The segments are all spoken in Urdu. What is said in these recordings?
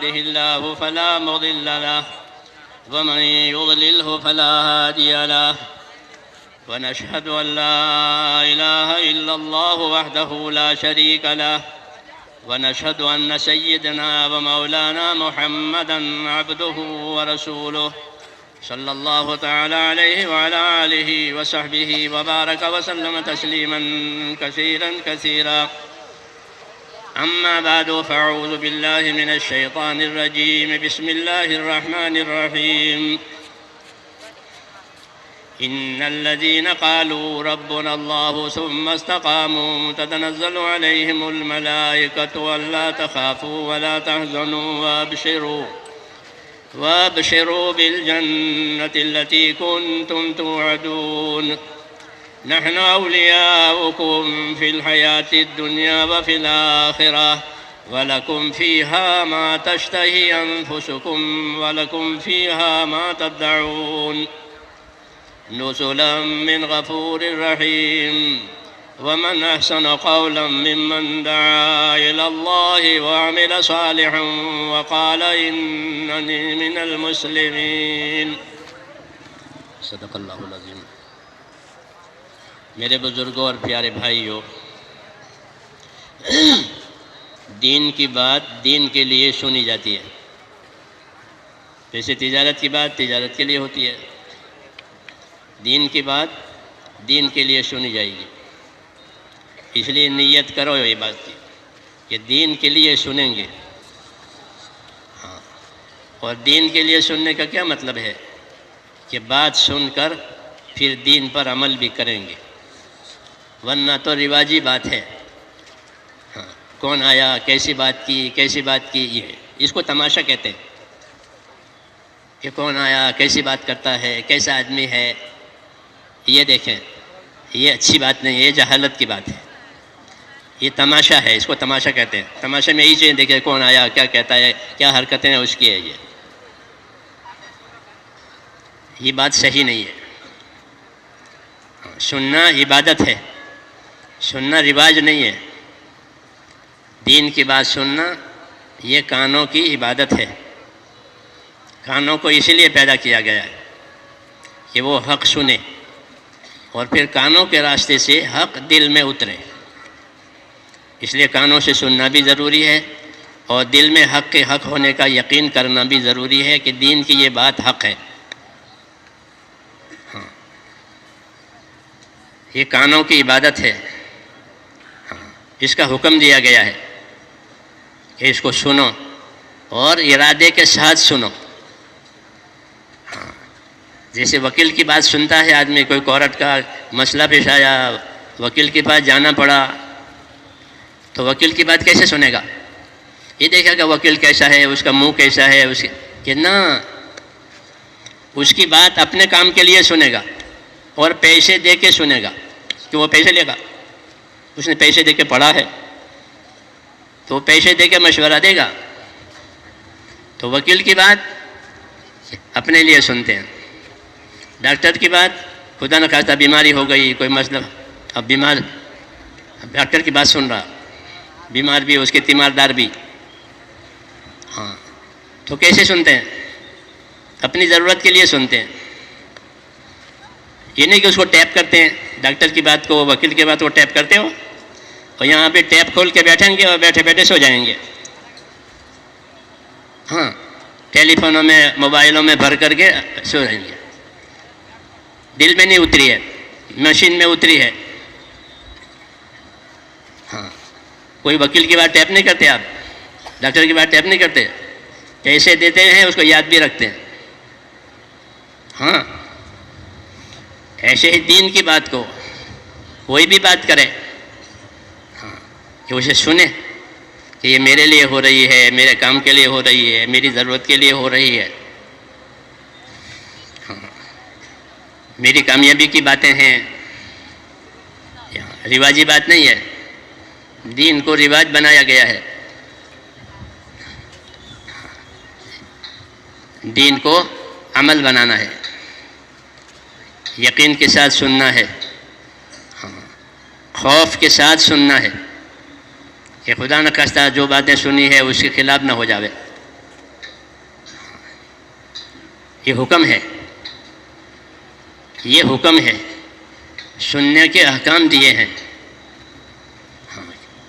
يهده الله فلا مضل له ومن يضلله فلا هادي له ونشهد أن لا إله إلا الله وحده لا شريك له ونشهد أن سيدنا ومولانا محمدًا عبده ورسوله صلى الله تعالى عليه وعلى آله وصحبه وبارك وسلم تسليماً كثيراً كثيراً. أما بعد فأعوذ بالله من الشيطان الرجيم. بسم الله الرحمن الرحيم. إن الذين قالوا ربنا الله ثم استقاموا تتنزل عليهم الملائكة ألا تخافوا ولا تحزنوا وابشروا بالجنة التي كنتم توعدون. نحن أولياؤكم في الحياة الدنيا وفي الآخرة ولكم فيها ما تشتهي أنفسكم ولكم فيها ما تدعون نزلا من غفور رحيم. ومن أحسن قولا ممن دعا إلى الله وعمل صالحا وقال إنني من المسلمين. صدق اللہ العظیم. میرے بزرگوں اور پیارے بھائیوں، دین کی بات دین کے لیے سنی جاتی ہے. جیسے تجارت کی بات تجارت کے لیے ہوتی ہے، دین کی بات دین کے لیے سنی جائے گی. اس لیے نیت کرو یہ بات کی کہ دین کے لیے سنیں گے. اور دین کے لیے سننے کا کیا مطلب ہے کہ بات سن کر پھر دین پر عمل بھی کریں گے، ورنہ تو رواجی بات ہے. کون آیا، کیسی بات کی، یہ اس کو تماشا کہتے ہیں کہ کون آیا، کیسی بات کرتا ہے، کیسا آدمی ہے. یہ دیکھیں، یہ اچھی بات نہیں ہے، یہ جہالت کی بات ہے، یہ تماشا ہے، اس کو تماشا کہتے ہیں. تماشا میں یہی چیز دیکھیں، کون آیا، کیا کہتا ہے، کیا حرکتیں ہیں اس کی ہے. یہ بات صحیح نہیں ہے. سننا عبادت ہے، سننا رواج نہیں ہے. دین کی بات سننا یہ کانوں کی عبادت ہے. کانوں کو اسی لیے پیدا کیا گیا ہے کہ وہ حق سنے اور پھر کانوں کے راستے سے حق دل میں اترے. اس لیے کانوں سے سننا بھی ضروری ہے اور دل میں حق کے حق ہونے کا یقین کرنا بھی ضروری ہے کہ دین کی یہ بات حق ہے. یہ کانوں کی عبادت ہے. اس کا حکم دیا گیا ہے کہ اس کو سنو اور ارادے کے ساتھ سنو. جیسے وکیل کی بات سنتا ہے آدمی، کوئی کورٹ کا مسئلہ پیش آیا، وکیل کے پاس جانا پڑا، تو وکیل کی بات کیسے سنے گا؟ یہ دیکھے گا وکیل کیسا ہے، اس کا منہ کیسا ہے، کہ نہ، اس کی بات اپنے کام کے لیے سنے گا اور پیسے دے کے سنے گا کہ وہ پیسے لے گا. اس نے پیسے دے کے پڑھا ہے تو وہ پیسے دے کے مشورہ دے گا. تو وکیل کی بات اپنے لیے سنتے ہیں. ڈاکٹر کی بات، خدا نہ خواستہ بیماری ہو گئی، کوئی مسئلہ، اب ڈاکٹر کی بات سن رہا، بیمار بھی، اس کے تیماردار بھی. تو کیسے سنتے ہیں؟ اپنی ضرورت کے لیے سنتے ہیں. یہ نہیں کہ اس کو ٹیپ کرتے ہیں، ڈاکٹر کی بات کو، وکیل کی بات کو ٹیپ کرتے ہو اور یہاں پہ ٹیپ کھول کے بیٹھیں گے اور بیٹھے بیٹھے سو جائیں گے. ٹیلی فونوں میں، موبائلوں میں بھر کر کے سو جائیں گے. دل میں نہیں اتری ہے، مشین میں اتری ہے. کوئی وکیل کی بات ٹیپ نہیں کرتے، آپ ڈاکٹر کی بات ٹیپ نہیں کرتے، پیسے دیتے ہیں، اس کو یاد بھی رکھتے ہیں. ایسے ہی دین کی بات کو کوئی بھی بات کرے کہ اسے سنے کہ یہ میرے لیے ہو رہی ہے، میرے کام کے لیے ہو رہی ہے، میری ضرورت کے لیے ہو رہی ہے، میری کامیابی کی باتیں ہیں. رواجی بات نہیں ہے، دین کو رواج بنایا گیا ہے. دین کو عمل بنانا ہے، یقین کے ساتھ سننا ہے، خوف کے ساتھ سننا ہے کہ خدا نخواستہ جو باتیں سنی ہے اس کے خلاف نہ ہو جاوے. یہ حکم ہے، یہ حکم ہے، سننے کے احکام دیے ہیں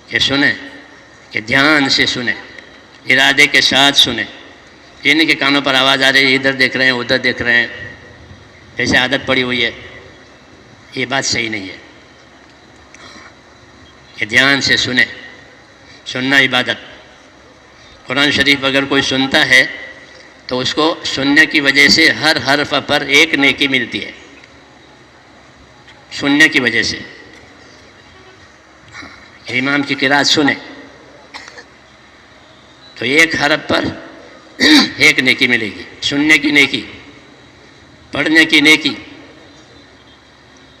کہ سنیں، کہ دھیان سے سنیں، ارادے کے ساتھ سنیں، یہ نہیں کہ کانوں پر آواز آ رہی ہے، ادھر دیکھ رہے ہیں ادھر دیکھ رہے ہیں، جیسے عادت پڑی ہوئی ہے، یہ بات صحیح نہیں ہے کہ دھیان سے سنیں۔ سننا عبادت، قرآن شریف اگر کوئی سنتا ہے تو اس کو سننے کی وجہ سے ہر حرف پر ایک نیکی ملتی ہے، سننے کی وجہ سے۔ امام کی قرات سنیں تو ایک حرف پر ایک نیکی ملے گی، سننے کی نیکی، پڑھنے کی نیکی۔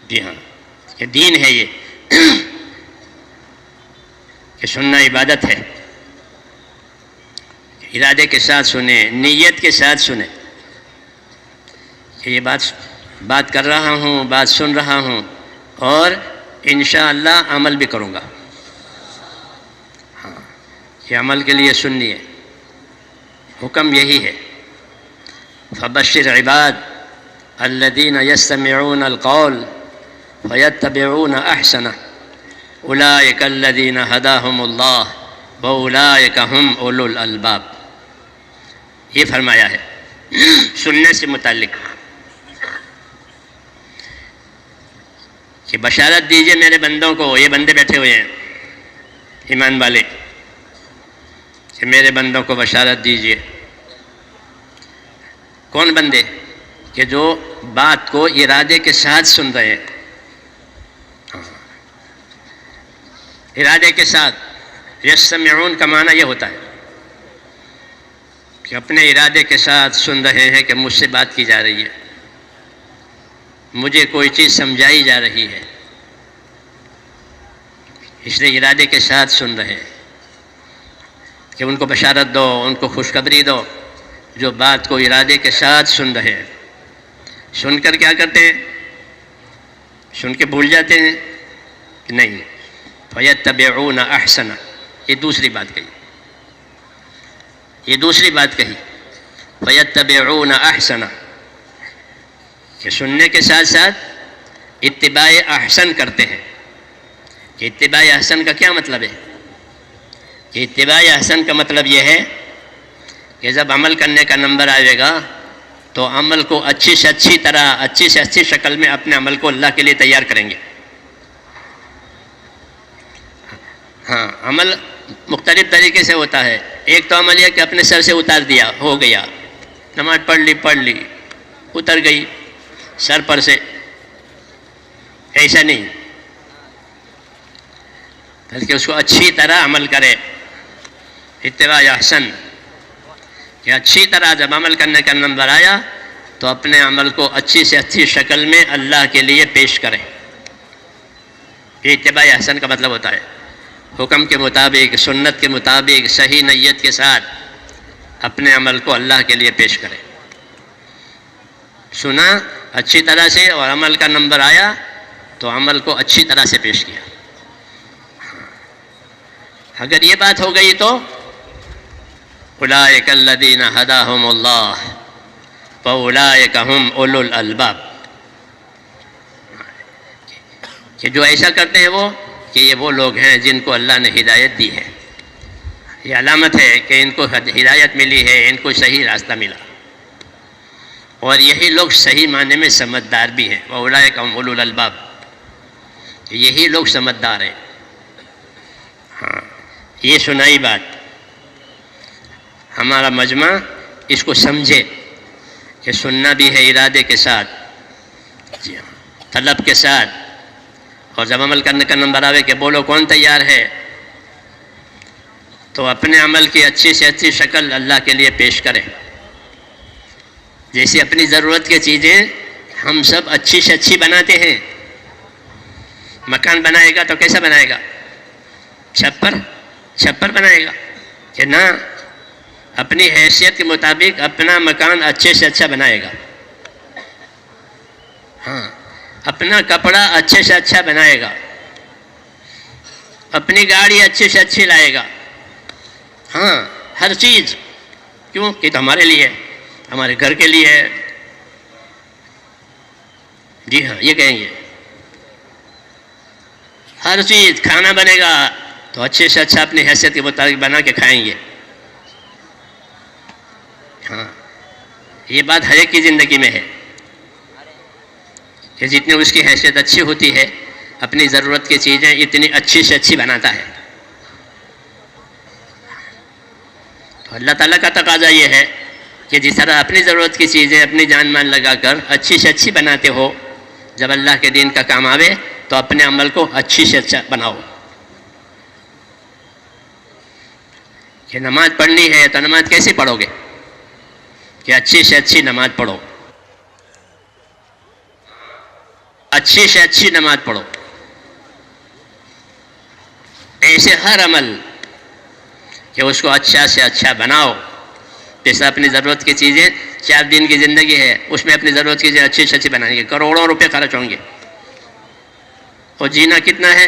جی ہاں، یہ دین ہے، یہ کہ سننا عبادت ہے، ارادے کے ساتھ سنیں، نیت کے ساتھ سنیں کہ یہ بات کر رہا ہوں، بات سن رہا ہوں اور انشاءاللہ عمل بھی کروں گا۔ ہاں، یہ عمل کے لیے سننی ہے، حکم یہی ہے۔ فبشر عباد الذین یستمعون القول فیتبعون احسنہ اولئک الذین ہداہم اللہ واولئک ہم اولو الالباب۔ یہ فرمایا ہے سننے سے متعلق کہ بشارت دیجئے میرے بندوں کو، یہ بندے بیٹھے ہوئے ہیں ایمان والے، کہ میرے بندوں کو بشارت دیجئے۔ کون بندے؟ کہ جو بات کو ارادے کے ساتھ سن رہے ہیں، ارادے کے ساتھ۔ یستمعون کا معنی یہ ہوتا ہے کہ اپنے ارادے کے ساتھ سن رہے ہیں کہ مجھ سے بات کی جا رہی ہے، مجھے کوئی چیز سمجھائی جا رہی ہے، اس لیے ارادے کے ساتھ سن رہے ہیں کہ ان کو بشارت دو، ان کو خوشخبری دو، جو بات کو ارادے کے ساتھ سن رہے ہیں۔ سن کر کیا کرتے ہیں؟ سن کے بھول جاتے ہیں کہ نہیں، فَيَتَّبِعُونَ أَحْسَنَ۔ یہ دوسری بات کہی، یہ دوسری بات کہی، فَيَتَّبِعُونَ أَحْسَنَ، کہ سننے کے ساتھ ساتھ اتباع احسن کرتے ہیں۔ کہ اتباع احسن کا کیا مطلب ہے؟ کہ اتباع احسن کا مطلب یہ ہے کہ جب عمل کرنے کا نمبر آئے گا تو عمل کو اچھی سے اچھی طرح، اچھی سے اچھی شکل میں اپنے عمل کو اللہ کے لیے تیار کریں گے۔ ہاں، عمل مختلف طریقے سے ہوتا ہے۔ ایک تو عمل یہ کہ اپنے سر سے اتار دیا، ہو گیا، نماز پڑھ لی، اتر گئی سر پر سے، ایسا نہیں، بلکہ اس کو اچھی طرح عمل کرے، اتباع احسن، کہ اچھی طرح جب عمل کرنے کا نمبر آیا تو اپنے عمل کو اچھی سے اچھی شکل میں اللہ کے لیے پیش کرے۔ یہ اتباع احسن کا مطلب ہوتا ہے، حکم کے مطابق، سنت کے مطابق، صحیح نیت کے ساتھ اپنے عمل کو اللہ کے لیے پیش کرے۔ سنا اچھی طرح سے اور عمل کا نمبر آیا تو عمل کو اچھی طرح سے پیش کیا۔ اگر یہ بات ہو گئی تو اولئک الذین ہداہم اللہ واولئک ہم اولو الالباب، کہ جو ایسا کرتے ہیں کہ یہ وہ لوگ ہیں جن کو اللہ نے ہدایت دی ہے۔ یہ علامت ہے کہ ان کو ہدایت ملی ہے، ان کو صحیح راستہ ملا، اور یہی لوگ صحیح معنی میں سمجھدار بھی ہیں۔ واولئک ہم اولو الالباب، یہی لوگ سمجھدار ہیں۔ ہاں، یہ سنائی بات، ہمارا مجمع اس کو سمجھے کہ سننا بھی ہے ارادے کے ساتھ، جی ہاں، طلب کے ساتھ، اور جب عمل کرنے کا نمبر آوے کہ بولو کون تیار ہے، تو اپنے عمل کی اچھی سے اچھی شکل اللہ کے لیے پیش کرے۔ جیسے اپنی ضرورت کی چیزیں ہم سب اچھی سے اچھی بناتے ہیں۔ مکان بنائے گا تو کیسا بنائے گا؟ چھپر بنائے گا کہ نہ، اپنی حیثیت کے مطابق اپنا مکان اچھے سے اچھا بنائے گا۔ ہاں، اپنا کپڑا اچھے سے اچھا بنائے گا، اپنی گاڑی اچھے سے اچھی لائے گا۔ ہاں، ہر چیز، کیوں کہ تو ہمارے لیے، ہمارے گھر کے لیے، جی ہاں یہ کہیں گے. ہر چیز کھانا بنے گا تو اچھے سے اچھا اپنی حیثیت کے مطابق بنا کے کھائیں گے. ہاں یہ بات ہر ایک کی زندگی میں ہے کہ جتنی اس کی حیثیت اچھی ہوتی ہے اپنی ضرورت کی چیزیں اتنی اچھی سے اچھی بناتا ہے. تو اللہ تعالیٰ کا تقاضا یہ ہے کہ جس طرح اپنی ضرورت کی چیزیں اپنی جان مال لگا کر اچھی سے اچھی بناتے ہو، جب اللہ کے دین کا کام آوے تو اپنے عمل کو اچھی سے اچھا بناؤ. کہ نماز پڑھنی ہے تو نماز کیسے پڑھو گے؟ کہ اچھی سے اچھی نماز پڑھو، اچھی سے اچھی نماز پڑھو. ایسے ہر عمل کہ اس کو اچھا سے اچھا بناؤ. جیسے اپنی ضرورت کی چیزیں 4 دن کی زندگی ہے اس میں اپنی ضرورت کی چیزیں اچھی سے اچھی بنائیں گے. کروڑوں روپے خرچ ہوں گے اور جینا کتنا ہے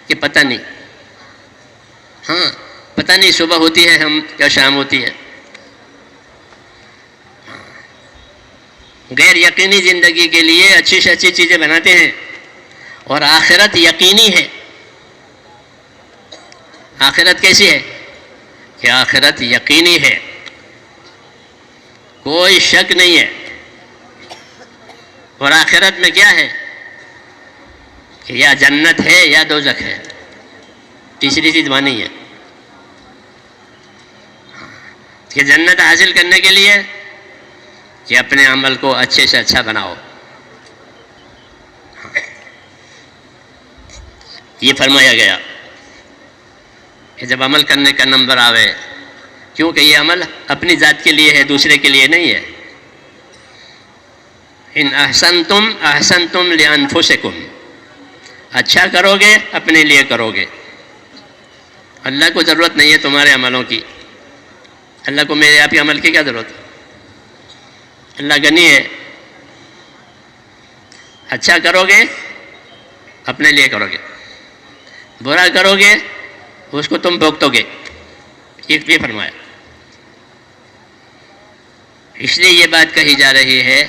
کہ پتہ نہیں. ہاں پتہ نہیں صبح ہوتی ہے ہم یا شام ہوتی ہے. غیر یقینی زندگی کے لیے اچھی سے اچھی چیزیں بناتے ہیں اور آخرت یقینی ہے. آخرت کیسی ہے؟ کہ آخرت یقینی ہے، کوئی شک نہیں ہے. اور آخرت میں کیا ہے کہ یا جنت ہے یا دوزخ ہے، تیسری چیز وہاں نہیں ہے. کہ جنت حاصل کرنے کے لیے کہ اپنے عمل کو اچھے سے اچھا بناؤ. یہ فرمایا گیا کہ جب عمل کرنے کا نمبر آوے، کیونکہ یہ عمل اپنی ذات کے لیے ہے، دوسرے کے لیے نہیں ہے. ان احسنتم احسنتم لانفسکم، اچھا کرو گے اپنے لیے کرو گے. اللہ کو ضرورت نہیں ہے تمہارے عملوں کی. اللہ کو میرے آپ کے عمل کی کیا ضرورت ہے؟ اللہ غنی ہے. اچھا کرو گے اپنے لیے کرو گے، برا کرو گے اس کو تم بھگتو گے. یہ فرمایا. اس لیے یہ بات کہی جا رہی ہے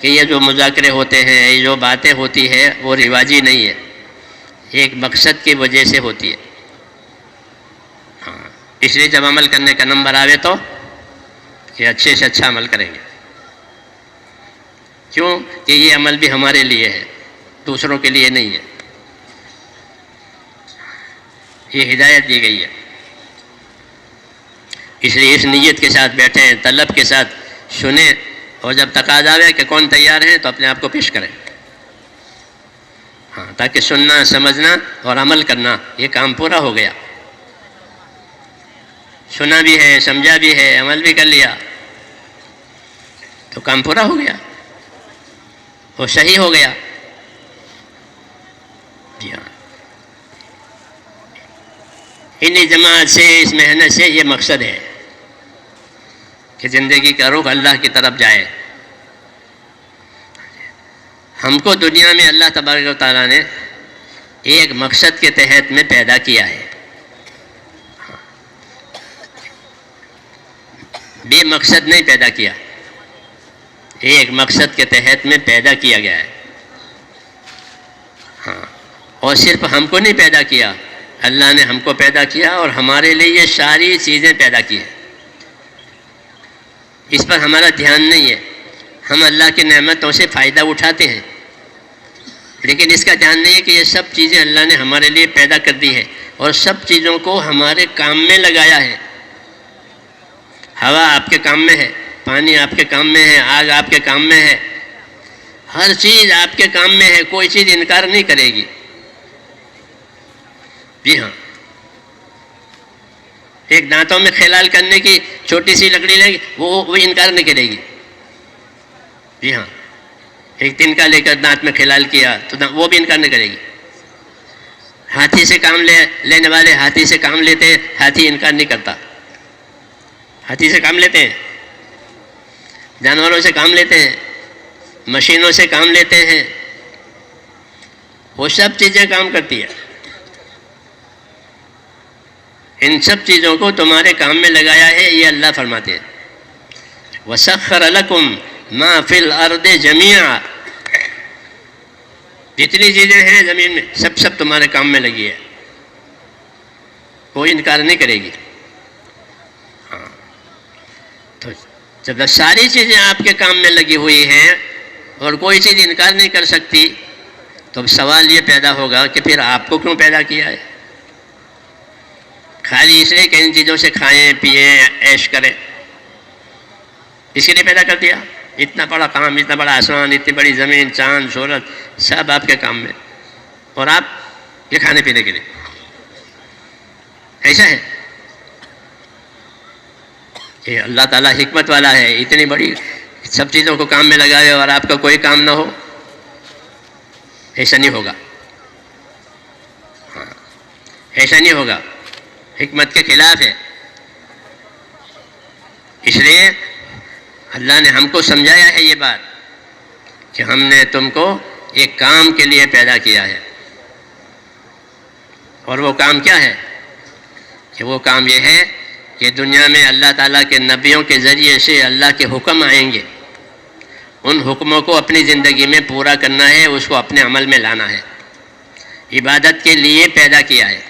کہ یہ جو مذاکرے ہوتے ہیں، یہ جو باتیں ہوتی ہے وہ رواجی نہیں ہے، ایک مقصد کی وجہ سے ہوتی ہے. ہاں اس لیے جب عمل کرنے کا نمبر آوے تو کہ اچھے سے اچھا عمل کریں گے. کیوں کہ یہ عمل بھی ہمارے لیے ہے، دوسروں کے لیے نہیں ہے. یہ ہدایت دی گئی ہے. اس لیے اس نیت کے ساتھ بیٹھیں، طلب کے ساتھ سنیں، اور جب تقاضا آوے کہ کون تیار ہیں تو اپنے آپ کو پیش کریں. ہاں تاکہ سننا، سمجھنا اور عمل کرنا یہ کام پورا ہو گیا. سنا بھی ہے، سمجھا بھی ہے، عمل بھی کر لیا تو کام پورا ہو گیا، وہ صحیح ہو گیا. جی ہاں انہی جماعت سے، اس محنت سے یہ مقصد ہے کہ زندگی کا رخ اللہ کی طرف جائے. ہم کو دنیا میں اللہ تبارک و تعالیٰ نے ایک مقصد کے تحت میں پیدا کیا ہے. بے مقصد نہیں پیدا کیا، ایک مقصد کے تحت میں پیدا کیا گیا ہے. ہاں اور صرف ہم کو نہیں پیدا کیا، اللہ نے ہم کو پیدا کیا اور ہمارے لیے یہ ساری چیزیں پیدا کی ہیں. اس پر ہمارا دھیان نہیں ہے. ہم اللہ کی نعمتوں سے فائدہ اٹھاتے ہیں لیکن اس کا دھیان نہیں ہے کہ یہ سب چیزیں اللہ نے ہمارے لیے پیدا کر دی ہے اور سب چیزوں کو ہمارے کام میں لگایا ہے. ہوا آپ کے کام میں ہے، پانی آپ کے کام میں ہے، آگ آپ کے کام میں ہے، ہر چیز آپ کے کام میں ہے، کوئی چیز انکار نہیں کرے گی. جی ہاں ایک دانتوں میں خلال کرنے کی چھوٹی سی لکڑی لے گی، وہ انکار نہیں کرے گی. جی ہاں ایک تنکا لے کر دانت میں خلال کیا تو وہ بھی انکار نہیں کرے گی. ہاتھی سے کام لینے والے ہاتھی سے کام لیتے ہیں، ہاتھی انکار نہیں کرتا. ہاتھی سے کام لیتے ہیں، جانوروں سے کام لیتے ہیں، مشینوں سے کام لیتے ہیں، وہ سب چیزیں کام کرتی ہیں. ان سب چیزوں کو تمہارے کام میں لگایا ہے، یہ اللہ فرماتے ہیں. وَسَخَّرَ لَكُمْ مَا فِي الْأَرْضِ جَمِيعًا، جتنی چیزیں ہیں زمین میں سب تمہارے کام میں لگی ہے، کوئی انکار نہیں کرے گی۔ ہاں، تو جب ساری چیزیں آپ کے کام میں لگی ہوئی ہیں اور کوئی چیز انکار نہیں کر سکتی، تو سوال یہ پیدا ہوگا کہ پھر آپ کو کیوں پیدا کیا ہے؟ خالی اس لیے کہ ان چیزوں سے کھائیں پئیں عیش کریں، اسی لیے پیدا کر دیا؟ اتنا بڑا کام، اتنا بڑا آسمان، اتنی بڑی زمین، چاند سورج، سب آپ کے کام میں، اور آپ یہ کھانے پینے کے لیے، ایسا ہے؟ کہ اللہ تعالیٰ حکمت والا ہے، اتنی بڑی سب چیزوں کو کام میں لگائے اور آپ کا کوئی کام نہ ہو؟ ایسا نہیں ہوگا، ہاں ایسا نہیں ہوگا، حکمت کے خلاف ہے۔ اس لیے اللہ نے ہم کو سمجھایا ہے یہ بات کہ ہم نے تم کو ایک کام کے لیے پیدا کیا ہے، اور وہ کام کیا ہے؟ کہ وہ کام یہ ہے کہ دنیا میں اللہ تعالیٰ کے نبیوں کے ذریعے سے اللہ کے حکم آئیں گے، ان حکموں کو اپنی زندگی میں پورا کرنا ہے، اس کو اپنے عمل میں لانا ہے، عبادت کے لیے پیدا کیا ہے،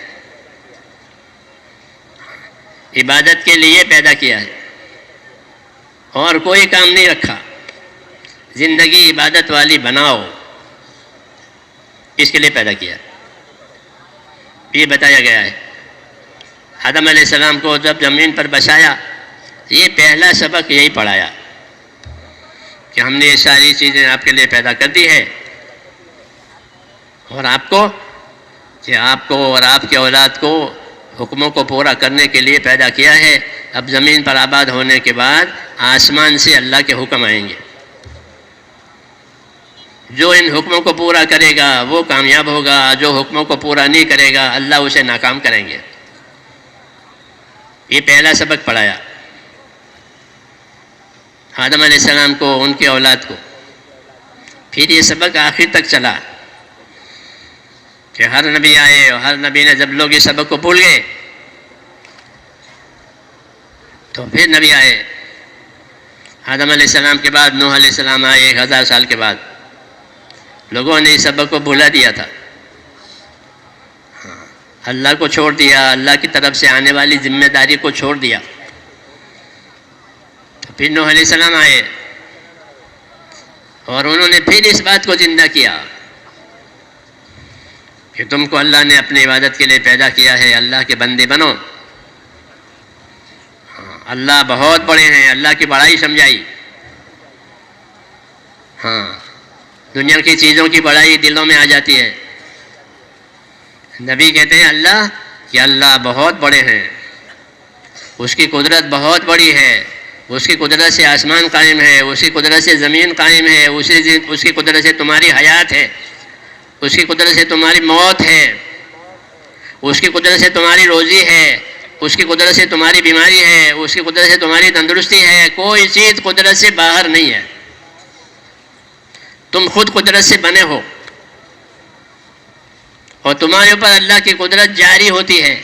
عبادت کے لیے پیدا کیا ہے، اور کوئی کام نہیں رکھا۔ زندگی عبادت والی بناؤ، اس کے لیے پیدا کیا، یہ بتایا گیا ہے۔ آدم علیہ السلام کو جب زمین پر بسایا، یہ پہلا سبق یہی پڑھایا کہ ہم نے یہ ساری چیزیں آپ کے لیے پیدا کر دی ہے، اور آپ کو اور آپ کے اولاد کو حکموں کو پورا کرنے کے لیے پیدا کیا ہے۔ اب زمین پر آباد ہونے کے بعد آسمان سے اللہ کے حکم آئیں گے، جو ان حکموں کو پورا کرے گا وہ کامیاب ہوگا، جو حکموں کو پورا نہیں کرے گا اللہ اسے ناکام کریں گے۔ یہ پہلا سبق پڑھایا آدم علیہ السلام کو، ان کے اولاد کو۔ پھر یہ سبق آخر تک چلا کہ ہر نبی آئے، اور ہر نبی نے جب لوگ یہ سبق کو بھول گئے تو پھر نبی آئے۔ آدم علیہ السلام کے بعد نوح علیہ السلام آئے، 1000 سال کے بعد۔ لوگوں نے اس سبق کو بھولا دیا تھا، اللہ کو چھوڑ دیا، اللہ کی طرف سے آنے والی ذمہ داری کو چھوڑ دیا۔ تو پھر نوح علیہ السلام آئے اور انہوں نے پھر اس بات کو زندہ کیا کہ تم کو اللہ نے اپنی عبادت کے لیے پیدا کیا ہے، اللہ کے بندے بنو۔ اللہ بہت بڑے ہیں، اللہ کی بڑائی سمجھائی۔ ہاں، دنیا کی چیزوں کی بڑائی دلوں میں آ جاتی ہے۔ نبی کہتے ہیں اللہ بہت بڑے ہیں، اس کی قدرت بہت بڑی ہے، اس کی قدرت سے آسمان قائم ہے، اس کی قدرت سے زمین قائم ہے، اس کی قدرت سے تمہاری حیات ہے، اس کی قدرت سے تمہاری موت ہے، اس کی قدرت سے تمہاری روزی ہے، اس کی قدرت سے تمہاری بیماری ہے، اس کی قدرت سے تمہاری تندرستی ہے۔ کوئی چیز قدرت سے باہر نہیں ہے، تم خود قدرت سے بنے ہو، اور تمہارے اوپر اللہ کی قدرت جاری ہوتی ہے۔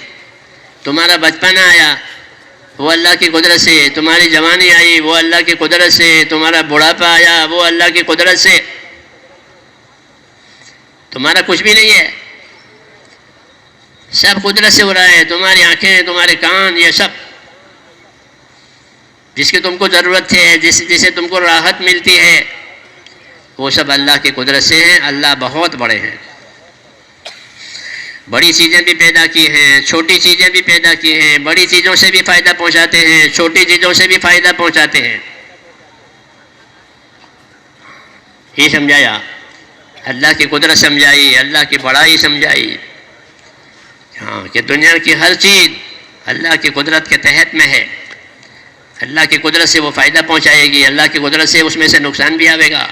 تمہارا بچپن آیا وہ اللہ کی قدرت سے، تمہاری جوانی آئی وہ اللہ کی قدرت سے، تمہارا بڑھاپا آیا وہ اللہ کی قدرت سے۔ تمہارا کچھ بھی نہیں ہے، سب قدرت سے ہو رہا ہے۔ تمہاری آنکھیں، تمہارے کان، یہ سب جس کی تم کو ضرورت ہے، جسے تم کو راحت ملتی ہے، وہ سب اللہ کی قدرت سے ہیں۔ اللہ بہت بڑے ہیں، بڑی چیزیں بھی پیدا کی ہیں، چھوٹی چیزیں بھی پیدا کی ہیں، بڑی چیزوں سے بھی فائدہ پہنچاتے ہیں، چھوٹی چیزوں سے بھی فائدہ پہنچاتے ہیں۔ یہ سمجھایا، اللہ کی قدرت سمجھائی، اللہ کی بڑائی سمجھائی، ہاں کہ دنیا کی ہر چیز اللہ کی قدرت کے تحت میں ہے۔ اللہ کی قدرت سے وہ فائدہ پہنچائے گی، اللہ کی قدرت سے اس میں سے نقصان بھی آئے گا۔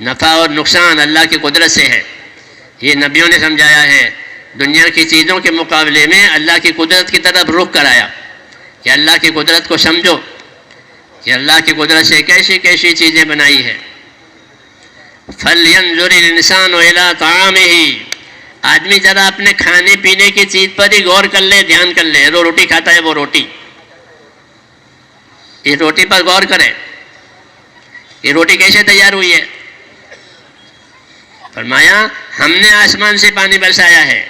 نفع اور نقصان اللہ کی قدرت سے ہے، یہ نبیوں نے سمجھایا ہے۔ دنیا کی چیزوں کے مقابلے میں اللہ کی قدرت کی طرف رخ کرایا کہ اللہ کی قدرت کو سمجھو کہ اللہ کی قدرت سے کیسی کیسی چیزیں بنائی ہے۔ فَلْيَنْظُرِ الْإِنسَانُ إِلَىٰ طَعَامِهِ، آدمی ذرا اپنے کھانے پینے کی چیز پر ہی غور کر لے، دھیان کر لے۔ جو روٹی کھاتا ہے وہ روٹی، یہ روٹی پر غور کرے، یہ روٹی کیسے تیار ہوئی ہے؟ فرمایا ہم نے آسمان سے پانی برسایا ہے،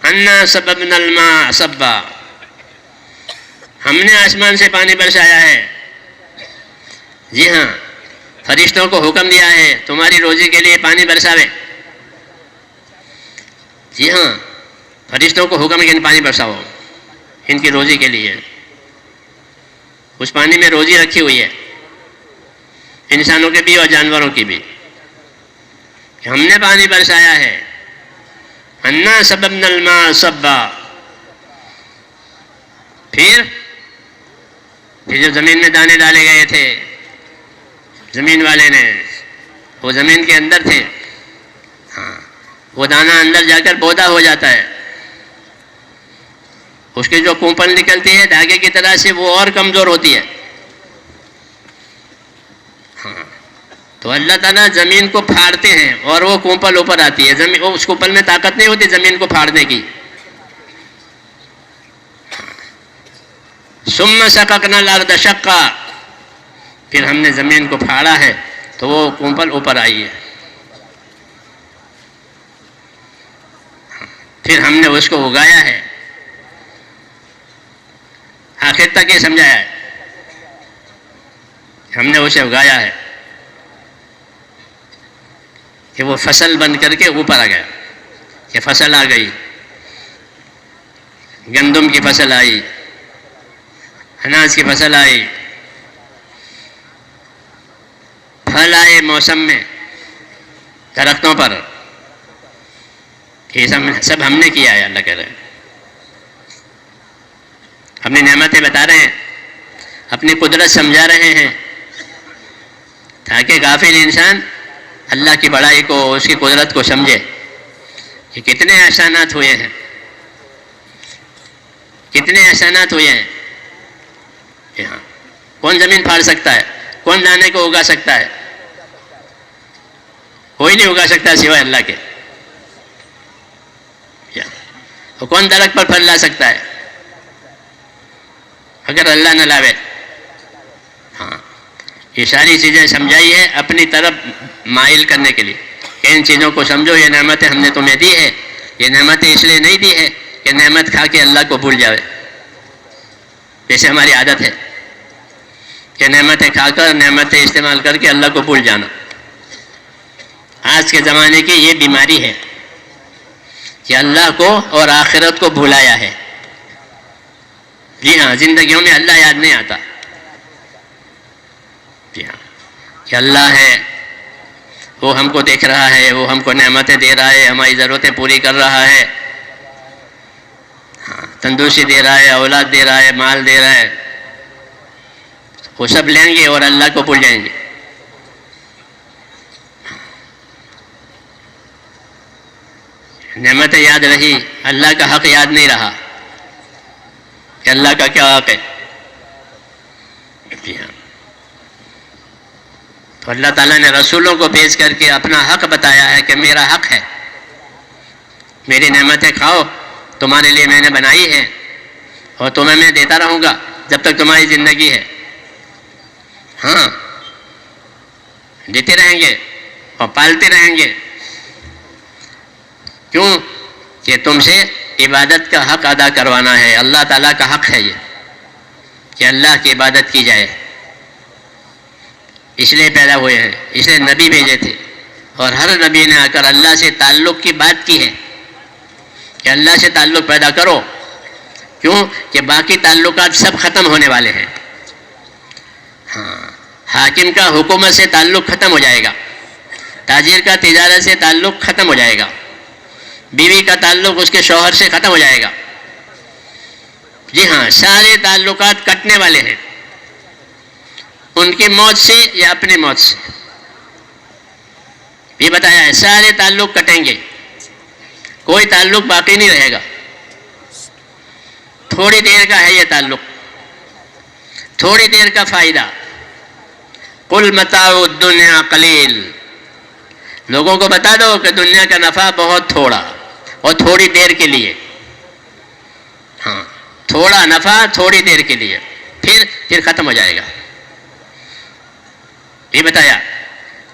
انا سببنا الماء صبا، ہم نے آسمان سے پانی برسایا ہے۔ جی ہاں، فرشتوں کو حکم دیا ہے تمہاری روزی کے لیے پانی برساوے۔ جی ہاں، فرشتوں کو حکم ہے کہ پانی برساؤ ان کی روزی کے لیے۔ اس پانی میں روزی رکھی ہوئی ہے، انسانوں کی بھی اور جانوروں کی بھی، کہ ہم نے پانی برسایا ہے۔ انا سببنا الماء صبا، پھر جو زمین میں دانے ڈالے گئے تھے زمین والے نے، وہ زمین کے اندر تھے، ہاں، وہ دانہ اندر جا کر بودا ہو جاتا ہے، اس کی جو کونپل نکلتی ہے دھاگے کی طرح سے وہ اور کمزور ہوتی ہے۔ ہاں، تو اللہ تعالیٰ زمین کو پھاڑتے ہیں اور وہ کونپل اوپر آتی ہے، اس کونپل میں طاقت نہیں ہوتی زمین کو پھاڑنے کی۔ ثم شققنا الارض شقا، پھر ہم نے زمین کو پھاڑا ہے تو وہ کونپل اوپر آئی ہے، پھر ہم نے اس کو اگایا ہے۔ آخر تک یہ سمجھایا ہے، ہم نے اسے اگایا ہے کہ وہ فصل بن کر کے اوپر آ گیا، کہ فصل آ گئی، گندم کی فصل آئی، اناج کی فصل آئی، پھل آئے موسم میں درختوں پر، یہ سب ہم نے کیا ہے۔ اللہ کہہ رہے ہیں اپنی نعمتیں بتا رہے ہیں، اپنی قدرت سمجھا رہے ہیں، تاکہ غافل انسان اللہ کی بڑائی کو، اس کی قدرت کو سمجھے کہ کتنے احسانات ہوئے ہیں، کتنے احسانات ہوئے ہیں۔ ہاں، کون زمین پھاڑ سکتا ہے؟ کون دانے کو اگا سکتا ہے؟ کوئی نہیں اگا سکتا سوائے اللہ کے۔ اور کون درخت پر پھل لا سکتا ہے اگر اللہ نہ لاوے؟ ہاں، یہ ساری چیزیں سمجھائی ہے اپنی طرف مائل کرنے کے لیے کہ ان چیزوں کو سمجھو، یہ نعمتیں ہم نے تمہیں دی ہے، یہ نعمتیں اس لیے نہیں دی ہے کہ نعمت کھا کے اللہ کو بھول جاوے، جیسے ہماری عادت ہے کہ نعمتیں کھا کر، نعمتیں استعمال کر کے اللہ کو بھول جانا۔ آج کے زمانے کی یہ بیماری ہے کہ اللہ کو اور آخرت کو بھلایا ہے۔ جی ہاں، زندگیوں میں اللہ یاد نہیں آتا۔ جی ہاں، کہ اللہ ہے، وہ ہم کو دیکھ رہا ہے، وہ ہم کو نعمتیں دے رہا ہے، ہماری ضرورتیں پوری کر رہا ہے، ہاں، تندرستی دے رہا ہے، اولاد دے رہا ہے، مال دے رہا ہے، وہ سب لیں گے اور اللہ کو بھول جائیں گے۔ نعمتیں یاد رہی، اللہ کا حق یاد نہیں رہا کہ اللہ کا کیا حق ہے۔ جی ہاں، تو اللہ تعالیٰ نے رسولوں کو بھیج کر کے اپنا حق بتایا ہے کہ میرا حق ہے، میری نعمتیں کھاؤ، تمہارے لیے میں نے بنائی ہے اور تمہیں میں دیتا رہوں گا جب تک تمہاری زندگی ہے۔ ہاں، دیتے رہیں گے اور پالتے رہیں گے۔ کیوں؟ کہ تم سے عبادت کا حق ادا کروانا ہے، اللہ تعالیٰ کا حق ہے یہ کہ اللہ کی عبادت کی جائے۔ اس لیے پیدا ہوئے ہیں، اس لیے نبی بھیجے تھے، اور ہر نبی نے آ کر اللہ سے تعلق کی بات کی ہے کہ اللہ سے تعلق پیدا کرو۔ کیوں؟ کہ باقی تعلقات سب ختم ہونے والے ہیں۔ ہاں، حاکم کا حکومت سے تعلق ختم ہو جائے گا، تاجر کا تجارت سے تعلق ختم ہو جائے گا، بیوی کا تعلق اس کے شوہر سے ختم ہو جائے گا۔ جی ہاں، سارے تعلقات کٹنے والے ہیں، ان کی موت سے یا اپنی موت سے۔ یہ بتایا ہے سارے تعلق کٹیں گے، کوئی تعلق باقی نہیں رہے گا۔ تھوڑی دیر کا ہے یہ تعلق، تھوڑی دیر کا فائدہ۔ قل متاع الدنیا قلیل، لوگوں کو بتا دو کہ دنیا کا نفع بہت تھوڑا اور تھوڑی دیر کے لیے۔ ہاں، تھوڑا نفع تھوڑی دیر کے لیے، پھر ختم ہو جائے گا۔ یہ بتایا۔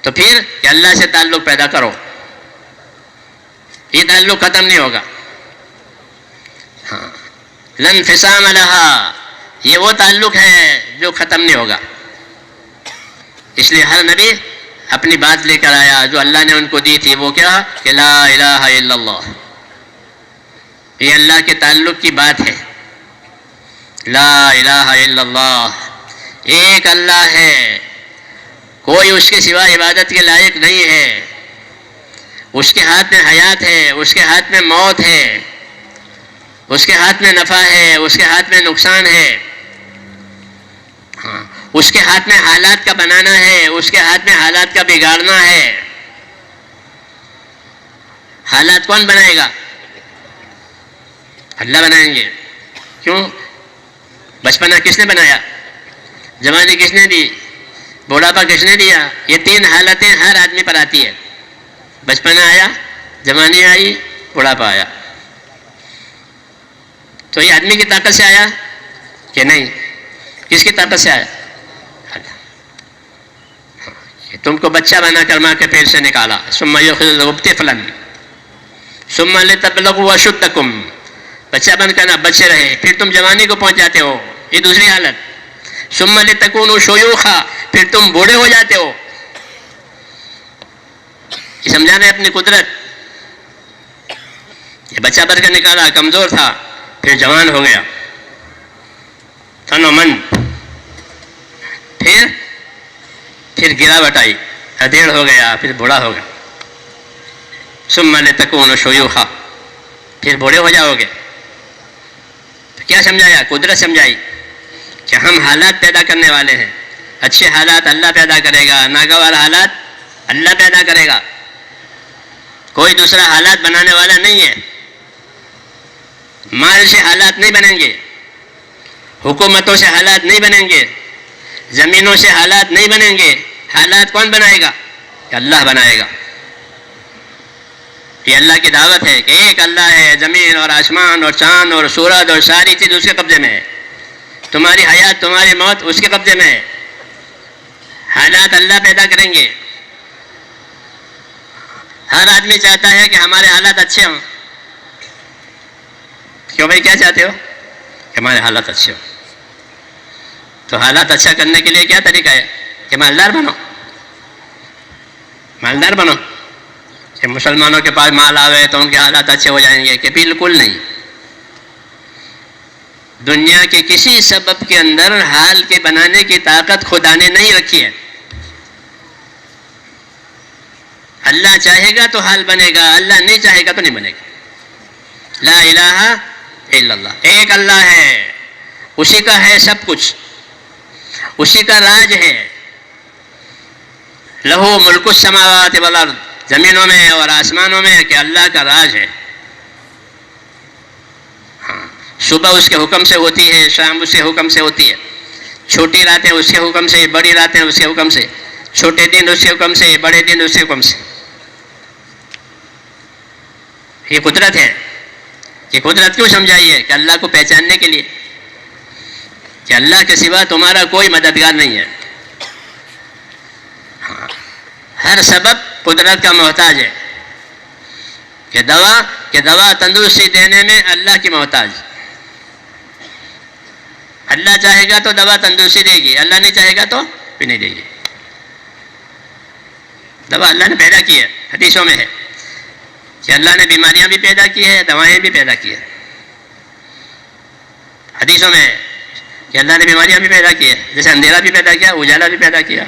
تو پھر کہ اللہ سے تعلق پیدا کرو، یہ تعلق ختم نہیں ہوگا. ہاں، لن انفصام لہا، یہ وہ تعلق ہے جو ختم نہیں ہوگا. اس لیے ہر نبی اپنی بات لے کر آیا جو اللہ نے ان کو دی تھی. وہ کیا؟ کہ لا الہ الا اللہ. یہ اللہ کے تعلق کی بات ہے. لا الہ الا اللہ، ایک اللہ ہے، کوئی اس کے سوا عبادت کے لائق نہیں ہے. اس کے ہاتھ میں حیات ہے، اس کے ہاتھ میں موت ہے، اس کے ہاتھ میں نفع ہے، اس کے ہاتھ میں نقصان ہے. ہاں، اس کے ہاتھ میں حالات کا بنانا ہے، اس کے ہاتھ میں حالات کا بگاڑنا ہے. حالات کون بنائے گا؟ اللہ بنائیں گے. کیوں؟ بچپنا کس نے بنایا؟ جوانی کس نے دی؟ بوڑھاپا کس نے دیا؟ یہ تین حالتیں ہر آدمی پر آتی ہے. بچپنا آیا، جوانی آئی، بوڑھاپا آیا. تو یہ آدمی کی طاقت سے آیا کہ نہیں؟ کس کی طاقت سے آیا؟ تم کو بچہ بنا کر ماں کے پیٹ سے نکالا. ثم یخرجکم طفلا ثم لتبلغوا اشدکم، بچہ بن کر نہ بچے رہے، پھر تم جوانی کو پہنچ جاتے ہو، یہ دوسری حالت. ثم لتکونوا شیوخا، پھر تم بوڑھے ہو جاتے ہو. یہ سمجھانا ہے اپنی قدرت. یہ بچہ بن کر نکالا، کمزور تھا، پھر جوان ہو گیا، تن و من، پھر گراوٹ آئی، ادھیڑ ہو گیا، پھر بوڑھا ہو گیا. ثم لتکونوا شیوخا، پھر بوڑھے ہو جاؤ گے. تو کیا سمجھایا؟ قدرت سمجھائی کہ ہم حالات پیدا کرنے والے ہیں. اچھے حالات اللہ پیدا کرے گا، ناگوار حالات اللہ پیدا کرے گا. کوئی دوسرا حالات بنانے والا نہیں ہے. مال سے حالات نہیں بنیں گے، حکومتوں سے حالات نہیں بنیں گے، زمینوں سے حالات نہیں بنیں گے. حالات کون بنائے گا؟ کہ اللہ بنائے گا. یہ اللہ کی دعوت ہے کہ ایک اللہ ہے، زمین اور آسمان اور چاند اور سورج اور ساری چیز اس کے قبضے میں ہے. تمہاری حیات، تمہاری موت اس کے قبضے میں ہے. حالات اللہ پیدا کریں گے. ہر آدمی چاہتا ہے کہ ہمارے حالات اچھے ہوں. کیوں بھائی، کیا چاہتے ہو؟ کہ ہمارے حالات اچھے ہوں. تو حالات اچھا کرنے کے لیے کیا طریقہ ہے؟ کہ مالدار بنو. مالدار بنو کہ مسلمانوں کے پاس مال آوے تو ان کے حالات اچھے ہو جائیں گے. کہ بالکل نہیں. دنیا کے کسی سبب کے اندر حال کے بنانے کی طاقت خدا نے نہیں رکھی ہے. اللہ چاہے گا تو حال بنے گا، اللہ نہیں چاہے گا تو نہیں بنے گا. لا الہ الا اللہ، ایک اللہ ہے، اسی کا ہے سب کچھ، اسی کا راج ہے. لہو ملک السماوات والارض، زمینوں میں اور آسمانوں میں کہ اللہ کا راج ہے. ہاں، صبح اس کے حکم سے ہوتی ہے، شام اس کے حکم سے ہوتی ہے. چھوٹی راتیں اس کے حکم سے، بڑی راتیں اس کے حکم سے. چھوٹے دن اس کے حکم سے، بڑے دن اس کے حکم سے. یہ قدرت ہے. یہ قدرت کیوں سمجھائی ہے؟ کہ اللہ کو پہچاننے کے لیے کہ اللہ کے سوا تمہارا کوئی مددگار نہیں ہے. ہاں، ہر سبب قدرت کا محتاج ہے. کہ دوا تندرستی دینے میں اللہ کی محتاج. اللہ چاہے گا تو دوا تندرستی دے گی، اللہ نہیں چاہے گا تو بھی نہیں دے گی. دوا اللہ نے پیدا کی ہے، حدیثوں میں ہے کہ اللہ نے بیماریاں بھی پیدا کی ہے، دوائیں بھی پیدا کی ہے. حدیثوں میں ہے کہ اللہ نے بیماریاں بھی پیدا کی ہے، جیسے اندھیرا بھی پیدا کیا، اجالا بھی پیدا کیا.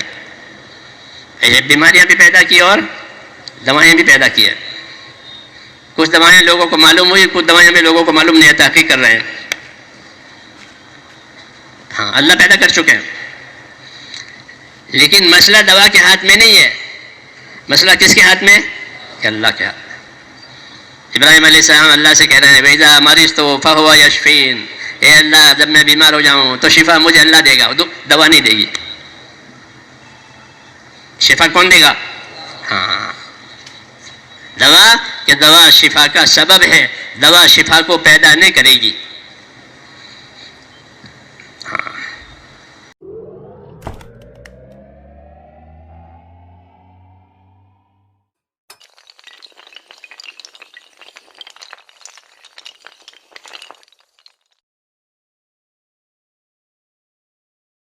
بیماریاں بھی پیدا کی اور دوائیں بھی پیدا کی ہے. کچھ دوائیں لوگوں کو معلوم ہوئی، کچھ دوائیں میں لوگوں کو معلوم نہیں ہے، تحقیق کر رہے ہیں. ہاں، اللہ پیدا کر چکے ہیں. لیکن مسئلہ دوا کے ہاتھ میں نہیں ہے. مسئلہ کس کے ہاتھ میں؟ کہ اللہ کے ہاتھ میں. ابراہیم علیہ السلام اللہ سے کہہ رہے ہیں وَإِذَا مَرِضْتُ فَهُوَ يَشْفِينِ، اے اللہ جب میں بیمار ہو جاؤں تو شفا مجھے اللہ دے گا، دوا نہیں دے گی. شفا کون دے گا؟ ہاں، دوا. کہ دوا شفا کا سبب ہے، دوا شفا کو پیدا نہیں کرے گی.